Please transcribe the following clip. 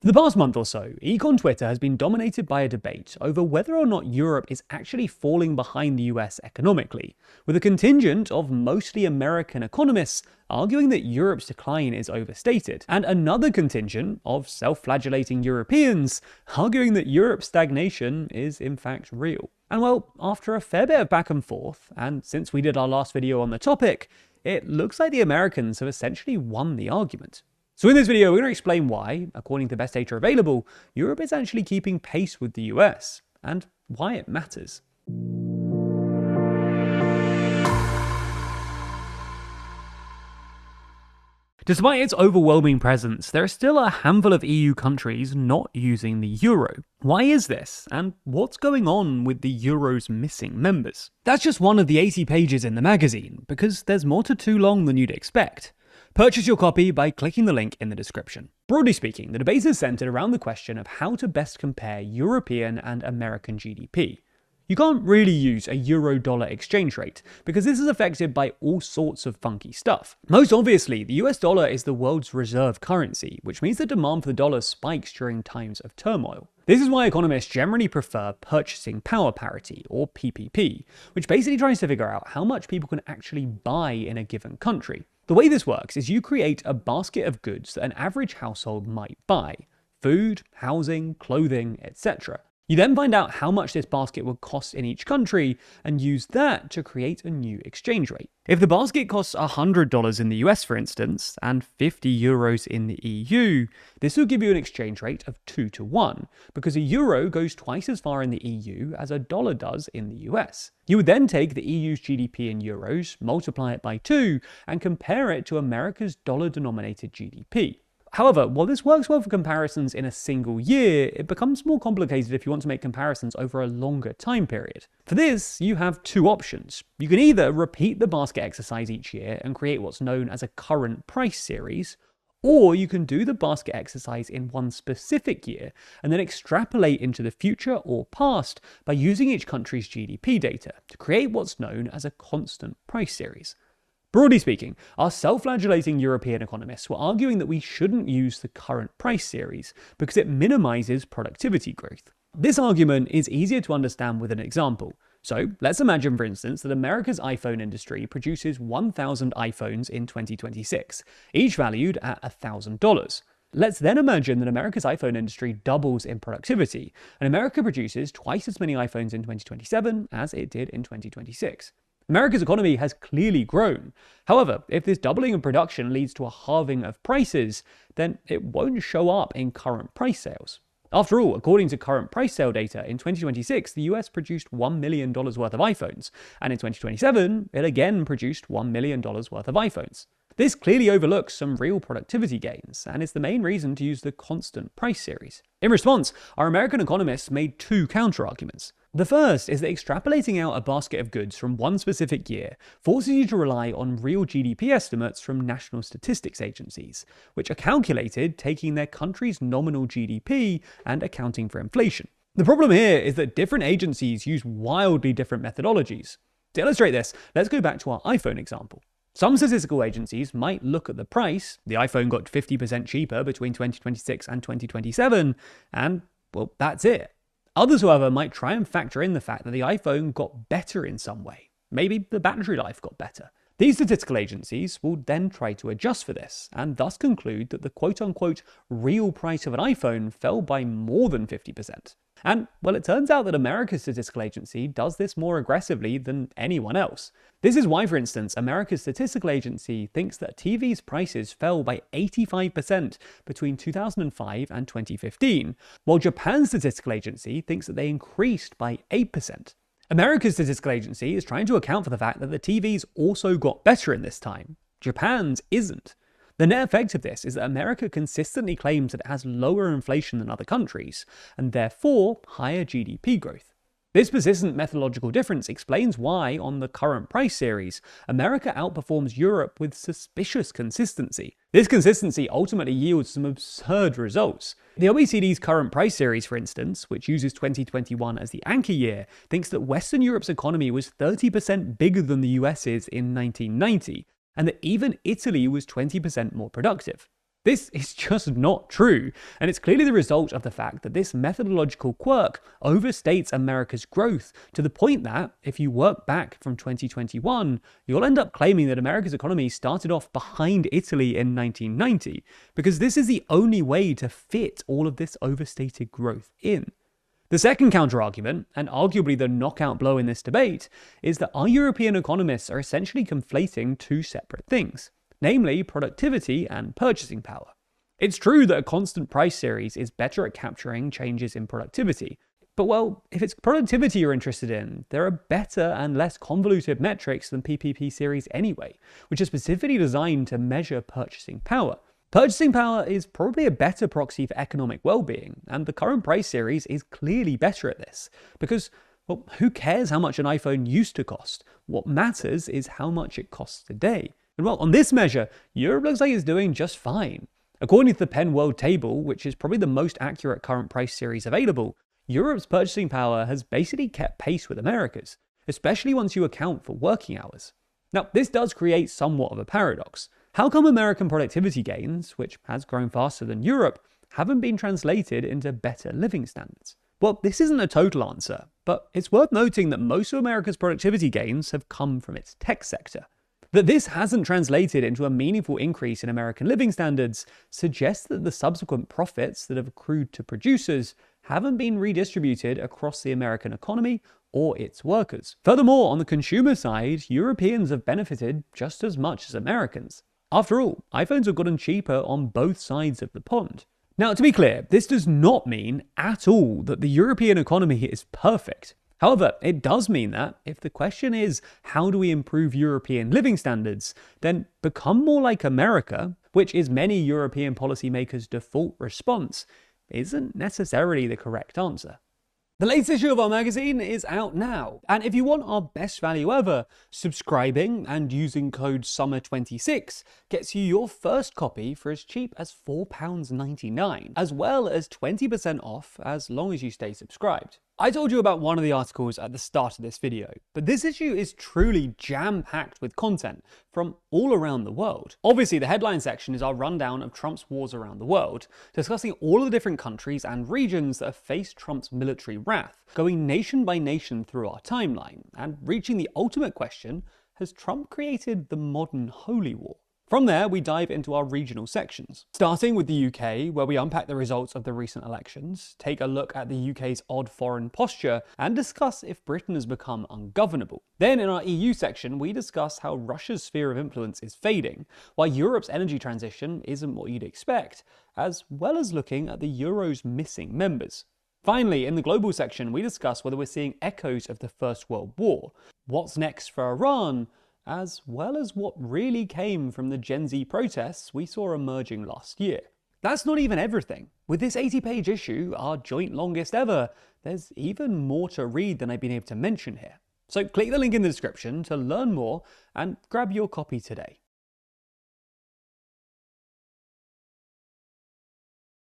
For the past month or so, econ Twitter has been dominated by a debate over whether or not Europe is actually falling behind the US economically, with a contingent of mostly American economists arguing that Europe's decline is overstated, and another contingent of self-flagellating Europeans arguing that Europe's stagnation is in fact real. And well, after a fair bit of back and forth, and since we did our last video on the topic, it looks like the Americans have essentially won the argument. So in this video, we're going to explain why, according to the best data available, Europe is actually keeping pace with the US, and why it matters. Despite its overwhelming presence, there are still a handful of EU countries not using the euro. Why is this, and what's going on with the euro's missing members? That's just one of the 80 pages in the magazine, because there's more to too long than you'd expect. Purchase your copy by clicking the link in the description. Broadly speaking, the debate is centered around the question of how to best compare European and American GDP. You can't really use a euro-dollar exchange rate, because this is affected by all sorts of funky stuff. Most obviously, the US dollar is the world's reserve currency, which means the demand for the dollar spikes during times of turmoil. This is why economists generally prefer purchasing power parity, or PPP, which basically tries to figure out how much people can actually buy in a given country. The way this works is you create a basket of goods that an average household might buy: food, housing, clothing, etc. You then find out how much this basket would cost in each country and use that to create a new exchange rate. If the basket costs $100 in the US, for instance, and 50 euros in the EU, this will give you an exchange rate of 2 to 1, because a euro goes twice as far in the EU as a dollar does in the US. You would then take the EU's GDP in euros, multiply it by 2, and compare it to America's dollar-denominated GDP. However, while this works well for comparisons in a single year, it becomes more complicated if you want to make comparisons over a longer time period. For this, you have two options. You can either repeat the basket exercise each year and create what's known as a current price series, or you can do the basket exercise in one specific year and then extrapolate into the future or past by using each country's GDP data to create what's known as a constant price series. Broadly speaking, our self-flagellating European economists were arguing that we shouldn't use the current price series because it minimizes productivity growth. This argument is easier to understand with an example. So let's imagine, for instance, that America's iPhone industry produces 1,000 iPhones in 2026, each valued at $1,000. Let's then imagine that America's iPhone industry doubles in productivity, and America produces twice as many iPhones in 2027 as it did in 2026. America's economy has clearly grown. However, if this doubling of production leads to a halving of prices, then it won't show up in current price sales. After all, according to current price sale data, in 2026, the US produced $1 million worth of iPhones, and in 2027, it again produced $1 million worth of iPhones. This clearly overlooks some real productivity gains, and is the main reason to use the constant price series. In response, our American economists made two counter-arguments. The first is that extrapolating out a basket of goods from one specific year forces you to rely on real GDP estimates from national statistics agencies, which are calculated taking their country's nominal GDP and accounting for inflation. The problem here is that different agencies use wildly different methodologies. To illustrate this, let's go back to our iPhone example. Some statistical agencies might look at the price: the iPhone got 50% cheaper between 2026 and 2027, and, well, that's it. Others, however, might try and factor in the fact that the iPhone got better in some way. Maybe the battery life got better. These statistical agencies will then try to adjust for this, and thus conclude that the quote-unquote real price of an iPhone fell by more than 50%. And, well, it turns out that America's statistical agency does this more aggressively than anyone else. This is why, for instance, America's statistical agency thinks that TV's prices fell by 85% between 2005 and 2015, while Japan's statistical agency thinks that they increased by 8%. America's statistical agency is trying to account for the fact that the TVs also got better in this time. Japan's isn't. The net effect of this is that America consistently claims that it has lower inflation than other countries, and therefore higher GDP growth. This persistent methodological difference explains why, on the current price series, America outperforms Europe with suspicious consistency. This consistency ultimately yields some absurd results. The OECD's current price series, for instance, which uses 2021 as the anchor year, thinks that Western Europe's economy was 30% bigger than the US's in 1990, and that even Italy was 20% more productive. This is just not true, and it's clearly the result of the fact that this methodological quirk overstates America's growth to the point that, if you work back from 2021, you'll end up claiming that America's economy started off behind Italy in 1990, because this is the only way to fit all of this overstated growth in. The second counterargument, and arguably the knockout blow in this debate, is that our European economists are essentially conflating two separate things, namely productivity and purchasing power. It's true that a constant price series is better at capturing changes in productivity, but well, if it's productivity you're interested in, there are better and less convoluted metrics than PPP series anyway, which are specifically designed to measure purchasing power. Purchasing power is probably a better proxy for economic well-being, and the current price series is clearly better at this, because, well, who cares how much an iPhone used to cost? What matters is how much it costs today. And well, on this measure, Europe looks like it's doing just fine. According to the Penn World Table, which is probably the most accurate current price series available, Europe's purchasing power has basically kept pace with America's, especially once you account for working hours. Now, this does create somewhat of a paradox. How come American productivity gains, which has grown faster than Europe, haven't been translated into better living standards? Well, this isn't a total answer, but it's worth noting that most of America's productivity gains have come from its tech sector. That this hasn't translated into a meaningful increase in American living standards suggests that the subsequent profits that have accrued to producers haven't been redistributed across the American economy or its workers. Furthermore, on the consumer side, Europeans have benefited just as much as Americans. After all, iPhones have gotten cheaper on both sides of the pond. Now, to be clear, this does not mean at all that the European economy is perfect. However, it does mean that if the question is, how do we improve European living standards, then become more like America, which is many European policymakers' default response, isn't necessarily the correct answer. The latest issue of our magazine is out now, and if you want our best value ever, subscribing and using code SUMMER26 gets you your first copy for as cheap as £4.99, as well as 20% off as long as you stay subscribed. I told you about one of the articles at the start of this video, but this issue is truly jam-packed with content from all around the world. Obviously, the headline section is our rundown of Trump's wars around the world, discussing all of the different countries and regions that have faced Trump's military wrath, going nation by nation through our timeline, and reaching the ultimate question, has Trump created the modern holy war? From there, we dive into our regional sections, starting with the UK, where we unpack the results of the recent elections, take a look at the UK's odd foreign posture, and discuss if Britain has become ungovernable. Then in our EU section, we discuss how Russia's sphere of influence is fading, why Europe's energy transition isn't what you'd expect, as well as looking at the Euro's missing members. Finally, in the global section, we discuss whether we're seeing echoes of the First World War, what's next for Iran, as well as what really came from the Gen Z protests we saw emerging last year. That's not even everything. With this 80-page issue, our joint longest ever, there's even more to read than I've been able to mention here. So click the link in the description to learn more and grab your copy today.